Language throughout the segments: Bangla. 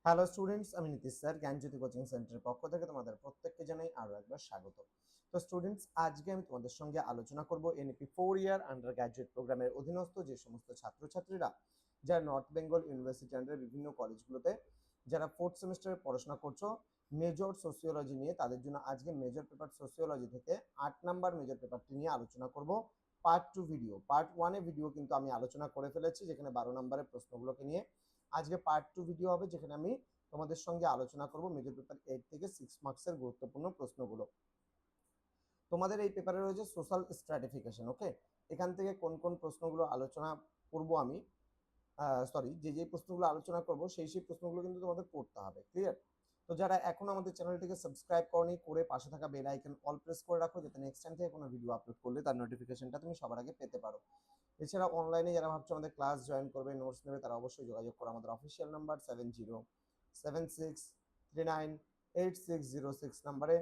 হ্যালো স্টুডেন্টস, আমি নীতিশ স্যার জ্ঞানজ্যোতি কোচিং সেন্টারের পক্ষ থেকে তোমাদের প্রত্যেককে জানাই আরও একবার স্বাগত। তো স্টুডেন্টস, আজকে আমি তোমাদের সঙ্গে আলোচনা করব এনইপি 4 ইয়ার আন্ডার গ্র্যাজুয়েট প্রোগ্রামের অধীনস্থ যে সমস্ত ছাত্রছাত্রীরা যারা নর্থ বেঙ্গল ইউনিভার্সিটি আন্ডারের বিভিন্ন কলেজগুলোতে যারা 4th সেমিস্টারে পড়াশোনা করছো মেজর সোসিওলজি নিয়ে, তাদের জন্য আজকে মেজর পেপার সোসিওলজি থেকে 8 নাম্বার মেজর পেপারটি নিয়ে আলোচনা করব। পার্ট 2 ভিডিও, পার্ট 1 ভিডিও কিন্তু আমি আলোচনা করে ফেলেছি, যেখানে 12 নম্বরের প্রশ্নগুলোকে নিয়ে। আজকে পার্ট 2 ভিডিও হবে, যেখানে আমি তোমাদের সঙ্গে আলোচনা করব মেজর পেপার 8 থেকে 6 মার্কসের গুরুত্বপূর্ণ প্রশ্নগুলো। তোমাদের এই পেপারে রয়েছে সোশ্যাল স্ট্র্যাটিফিকেশন। ওকে, এখান থেকে কোন কোন প্রশ্নগুলো আলোচনা করব আমি, যে প্রশ্নগুলো আলোচনা করব সেই প্রশ্নগুলো কিন্তু তোমাদের পড়তে হবে। ক্লিয়ার? তো যারা এখন আমাদের চ্যানেলটিকে সাবস্ক্রাইব করনি, করে পাশে থাকা বেল আইকন অল প্রেস করে রাখো, যাতে নেক্সট টাইম থেকে কোনো ভিডিও আপলোড করলে তার নোটিফিকেশনটা তুমি সবার আগে পেতে পারো। এছাড়া অনলাইনে যারা ভাবছো আমাদের ক্লাস জয়েন করবে, নোটস নেবে, তারা অবশ্যই যোগাযোগ করো আমাদের অফিসিয়াল নাম্বার 7076398606 নাম্বারে,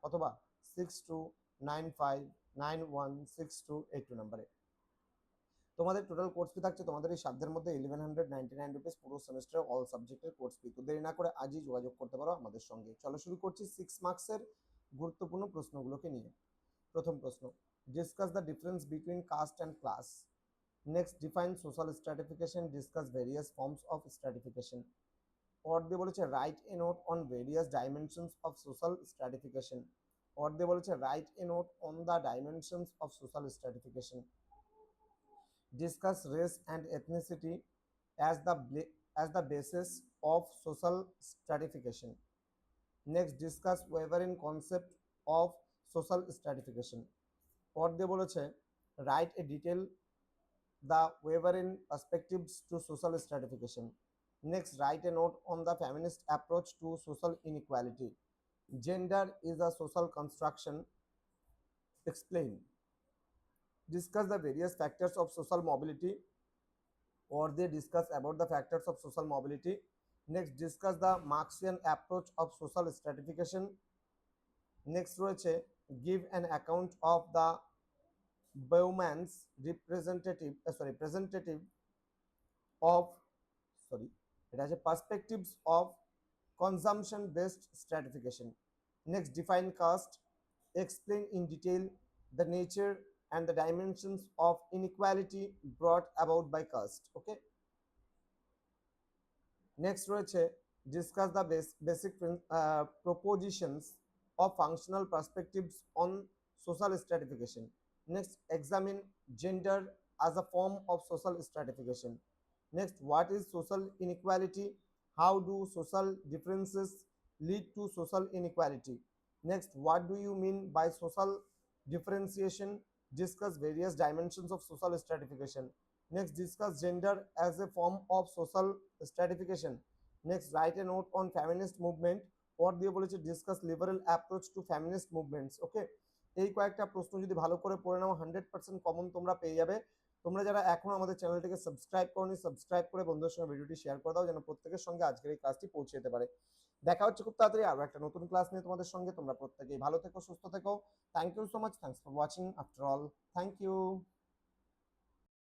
অথবা 6295916282 নাম্বারে। তোমাদের টোটাল কোর্স ফি থাকছে তোমাদের এই সাধ্যের মধ্যে 1199 রুপিস, পুরো সেমিস্টার অল সাবজেক্টের কোর্স ফি। তো দেরি না করে আজই যোগাযোগ করতে পারো আমাদের সঙ্গে। চলো শুরু করছি 6 মার্কসের গুরুত্বপূর্ণ প্রশ্নগুলোকে নিয়ে। প্রথম প্রশ্ন, discuss the difference between caste and class. Next, define social stratification, discuss various forms of stratification. পর দিয়ে বলেছে write a note on various dimensions of social stratification. পর দিয়ে বলেছে write a note on the dimensions of social stratification. Discuss race and ethnicity as the basis of social stratification. Next, discuss Weberian concept of social stratification. পর দিয়ে বলেছে write a detail the Weberian perspectives to social stratification. Next, write a note on the feminist approach to social inequality. Gender is a social construction. Explain. Discuss the various factors of social mobility, or they discuss about the factors of social mobility. Next, discuss the Marxian approach of social stratification. Next রয়েছে give an account of the Bauman's representative of it has a perspectives of consumption based stratification. Next, define caste. Explain in detail the nature and the dimensions of inequality brought about by caste. Okay, next রয়েছে discuss the basic propositions of functional perspectives on social stratification. Next, examine gender as a form of social stratification. Next, what is social inequality? How do social differences lead to social inequality? Next, what do you mean by social differentiation? Discuss various dimensions of social stratification. Next, discuss gender as a form of social stratification. Next, write a note on feminist movement. পর দিয়ে বলেছে discuss liberal approach to feminist movements. Okay, এই কয়েকটা প্রশ্ন যদি ভালো করে পড়ে নাও 100% কমন তোমরা পেয়ে যাবে। তোমরা যারা এখনো আমাদের চ্যানেলটিকে সাবস্ক্রাইব করনি, সাবস্ক্রাইব করে বন্ধুদের সঙ্গে ভিডিওটি শেয়ার করে দাও, যেন প্রত্যেকের সঙ্গে আজকের এই ক্লাসটি পৌঁছে যেতে পারে। দেখা হচ্ছে খুব তাড়াতাড়ি আরো একটা নতুন ক্লাস নিয়ে তোমাদের সঙ্গে। তোমরা প্রত্যেকেই ভালো থেকো, সুস্থ থেকো। Thank you so much, thanks for watching after all, thank you.